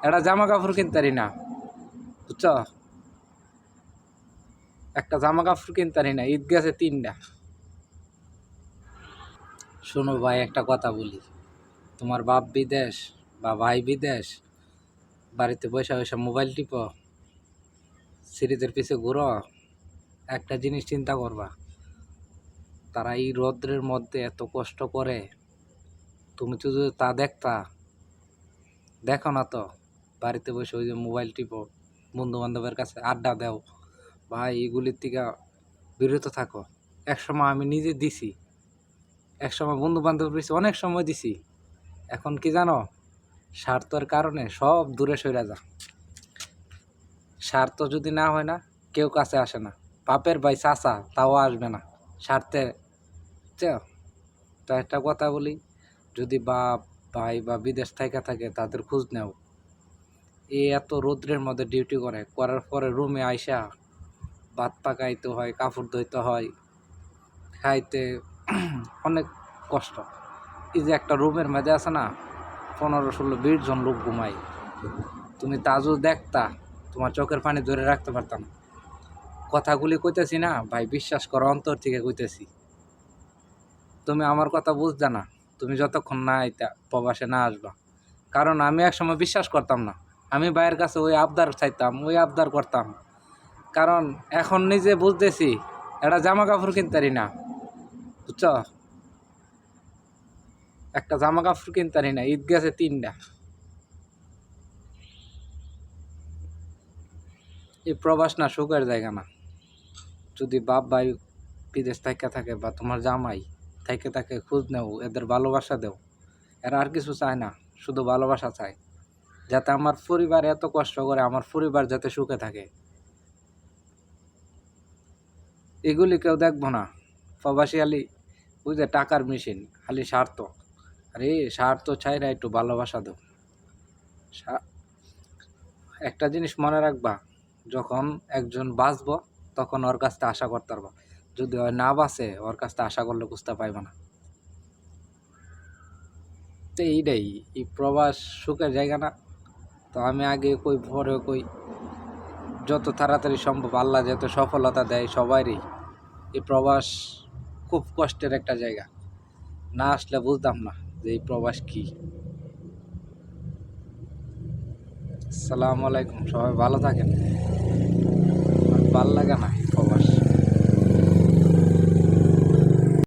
একটা জামা কাপড় কিনতারি না, বুঝছ? একটা জামা কাপড় কিনতারি না, ঈদ গেছে 3টা। শোনো ভাই, একটা কথা বলি, তোমার বাপ বিদেশ বা ভাই বিদেশ, বাড়িতে বসে বসে মোবাইল টিপো, সিরিজের পিছে ঘুরো, একটা জিনিস চিন্তা করবা, তারা এই রৌদ্রের মধ্যে এত কষ্ট করে, তুমি তো যদি তা দেখতা, দেখো না তো, বাড়িতে বসে ওই যে মোবাইল টিপো, বন্ধু বান্ধবের কাছে আড্ডা দাও, ভাই এগুলির থেকে বিরত থাকো। একসময় আমি নিজে দিছি, একসময় বন্ধু বান্ধবের পিছিয়ে অনেক সময় দিছি, এখন কি জানো, স্বার্থের কারণে সব দূরে সরে যা। স্বার্থ যদি না হয় না, কেউ কাছে আসে না, বাপের ভাই চাচা তাও আসবে না স্বার্থে। তো একটা কথা বলি, যদি বাপ ভাই বা বিদেশ থেকে থাকে তাদের খোঁজ নেও। এত রৌদ্রের মধ্যে ডিউটি করার পরে রুমে আইসা ভাত পাকাইতে হয়, কাপড় ধুইতে হয়, খাইতে অনেক কষ্ট। এই যে একটা রুমের মধ্যে আছে না, 15, 16, 20 জন লোক ঘুমাই, তুমি তাজও দেখতা, তোমার চোখের পানি ধরে রাখতে পারতাম। কথাগুলি কইতেছি না ভাই, বিশ্বাস করো, অন্তর থেকে কইতেছি। তুমি আমার কথা বুঝতে না, তুমি যতক্ষণ না আইতা, প্রবাসে না আসবা। কারণ আমি একসময় বিশ্বাস করতাম না, আমি ভাইয়ের কাছে ওই আবদার চাইতাম, ওই আবদার করতাম। কারণ এখন নিজে বুঝতেছি, একটা জামা কাপড় কিনতারি না, বুঝছ? একটা জামা কাপড় কিনতারি না, ঈদ গেছে 3টা। এই প্রবাস না সুখের জায়গা না। যদি বাপ ভাই বিদেশ থাইকা থাকে বা তোমার জামাই থাইকে থাকে, খোঁজ নেও, এদের ভালোবাসা দেও। এরা আর কিছু চায় না, শুধু ভালোবাসা চায়, যাতে আমার পরিবার এত কষ্ট করে, আমার পরিবার যাতে সুখে থাকে। এগুলি কেউ দেখবো না। প্রবাসী আলি ওই যে টাকার মেশিন, খালি স্বার্থ। আরে স্বার্থ চাইরা একটু ভালোবাসা দাও। একটা জিনিস মনে রাখবা, যখন একজন বাঁচবো তখন ওর কাছ থেকে আশা করতে পারবা, যদি ওর না বাঁচে ওর কাছ থেকে আশা করলে বুঝতে পাইবা না। তো এইটাই, এই প্রবাস সুখের জায়গা না। তো আমি আগে কই পরে কই, যত তাড়াতাড়ি সম্ভব আল্লাহ যত সফলতা দেয় সবারই, এই প্রবাস খুব কষ্টের একটা জায়গা। না আসলে বুঝতাম না যে এই প্রবাস কি। আসসালামু আলাইকুম, সবাই ভালো থাকেন। ভাল লাগে না।